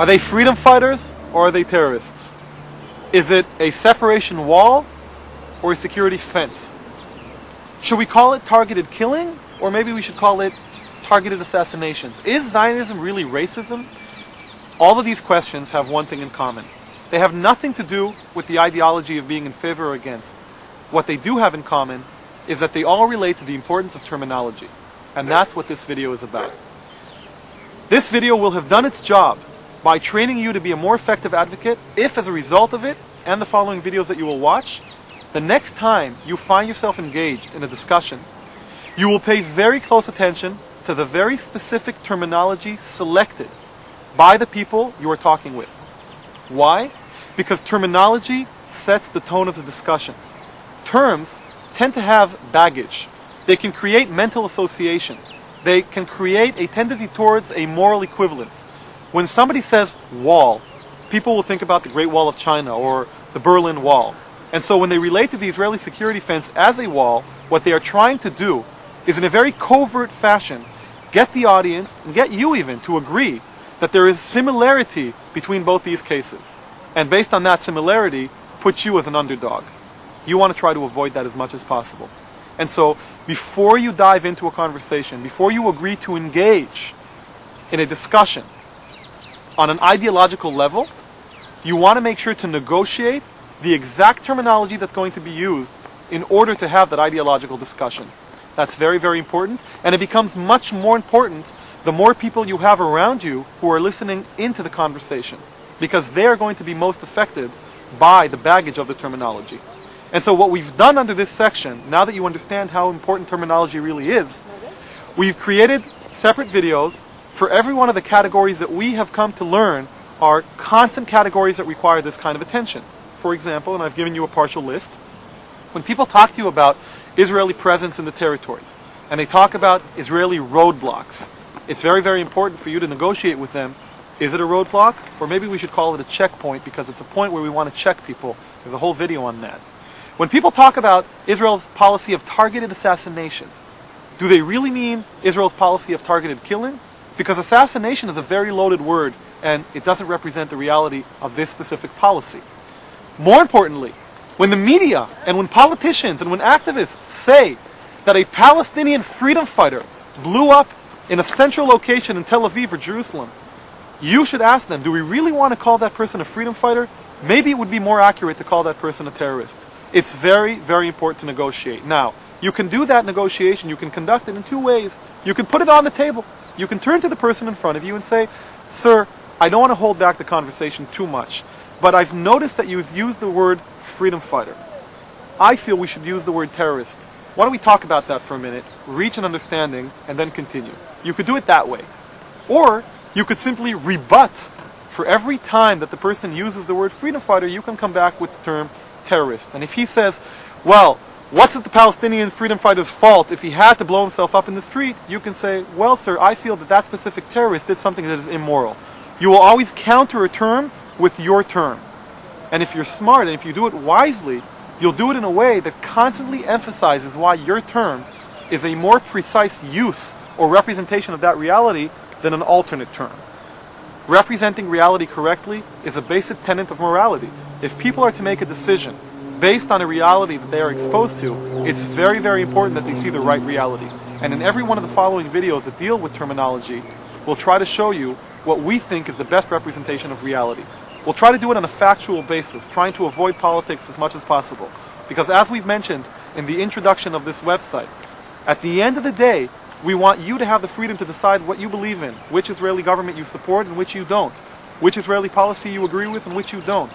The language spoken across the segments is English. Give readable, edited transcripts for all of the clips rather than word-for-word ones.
Are they freedom fighters or are they terrorists? Is it a separation wall or a security fence? Should we call it targeted killing, or maybe we should call it targeted assassinations? Is Zionism really racism? All of these questions have one thing in common. They have nothing to do with the ideology of being in favor or against. What they do have in common is that they all relate to the importance of terminology. And that's what this video is about. This video will have done its job by training you to be a more effective advocate if, as a result of it, and the following videos that you will watch, the next time you find yourself engaged in a discussion, you will pay very close attention to the very specific terminology selected by the people you are talking with. Why? Because terminology sets the tone of the discussion. Terms tend to have baggage. They can create mental associations. They can create a tendency towards a moral equivalence. When somebody says wall, people will think about the Great Wall of China or the Berlin Wall. And so when they relate to the Israeli security fence as a wall, what they are trying to do is, in a very covert fashion, get the audience, and get you even, to agree that there is similarity between both these cases. And based on that similarity, put you as an underdog. You want to try to avoid that as much as possible. And so, before you dive into a conversation, before you agree to engage in a discussion on an ideological level, you want to make sure to negotiate the exact terminology that's going to be used in order to have that ideological discussion. That's very, very important, and it becomes much more important the more people you have around you who are listening into the conversation, because they are going to be most affected by the baggage of the terminology. And so what we've done under this section, now that you understand how important terminology really is, we've created separate videos for every one of the categories that we have come to learn are constant categories that require this kind of attention. For example, and I've given you a partial list, when people talk to you about Israeli presence in the territories, and they talk about Israeli roadblocks, it's very, very important for you to negotiate with them. Is it a roadblock? Or maybe we should call it a checkpoint, because it's a point where we want to check people. There's a whole video on that. When people talk about Israel's policy of targeted assassinations, do they really mean Israel's policy of targeted killing? Because assassination is a very loaded word, and it doesn't represent the reality of this specific policy. More importantly, when the media and when politicians and when activists say that a Palestinian freedom fighter blew up in a central location in Tel Aviv or Jerusalem, you should ask them, do we really want to call that person a freedom fighter? Maybe it would be more accurate to call that person a terrorist. It's very, very important to negotiate. Now, you can do that negotiation, you can conduct it in two ways. You can put it on the table. You can turn to the person in front of you and say, sir, I don't want to hold back the conversation too much, but I've noticed that you've used the word freedom fighter. I feel we should use the word terrorist. Why don't we talk about that for a minute, reach an understanding, and then continue. You could do it that way. Or you could simply rebut. For every time that the person uses the word freedom fighter, you can come back with the term terrorist. And if he says, well, what's it the Palestinian freedom fighter's fault if he had to blow himself up in the street? You can say, well, sir, I feel that that specific terrorist did something that is immoral. You will always counter a term with your term. And if you're smart and if you do it wisely, you'll do it in a way that constantly emphasizes why your term is a more precise use or representation of that reality than an alternate term. Representing reality correctly is a basic tenet of morality. If people are to make a decision based on a reality that they are exposed to, it's very, very important that they see the right reality. And in every one of the following videos that deal with terminology, we'll try to show you what we think is the best representation of reality. We'll try to do it on a factual basis, trying to avoid politics as much as possible. Because as we've mentioned in the introduction of this website, at the end of the day, we want you to have the freedom to decide what you believe in, which Israeli government you support and which you don't, which Israeli policy you agree with and which you don't.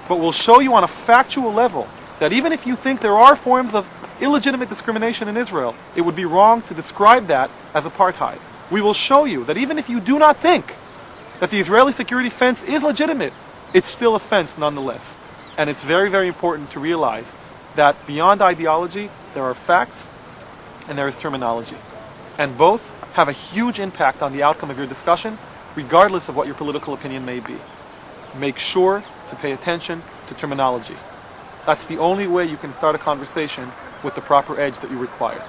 But we'll show you on a factual level that even if you think there are forms of illegitimate discrimination in Israel, it would be wrong to describe that as apartheid. We will show you that even if you do not think that the Israeli security fence is legitimate, it's still a fence nonetheless. And it's very, very important to realize that beyond ideology, there are facts and there is terminology. And both have a huge impact on the outcome of your discussion, regardless of what your political opinion may be. Make sure to pay attention to terminology. That's the only way you can start a conversation with the proper edge that you require.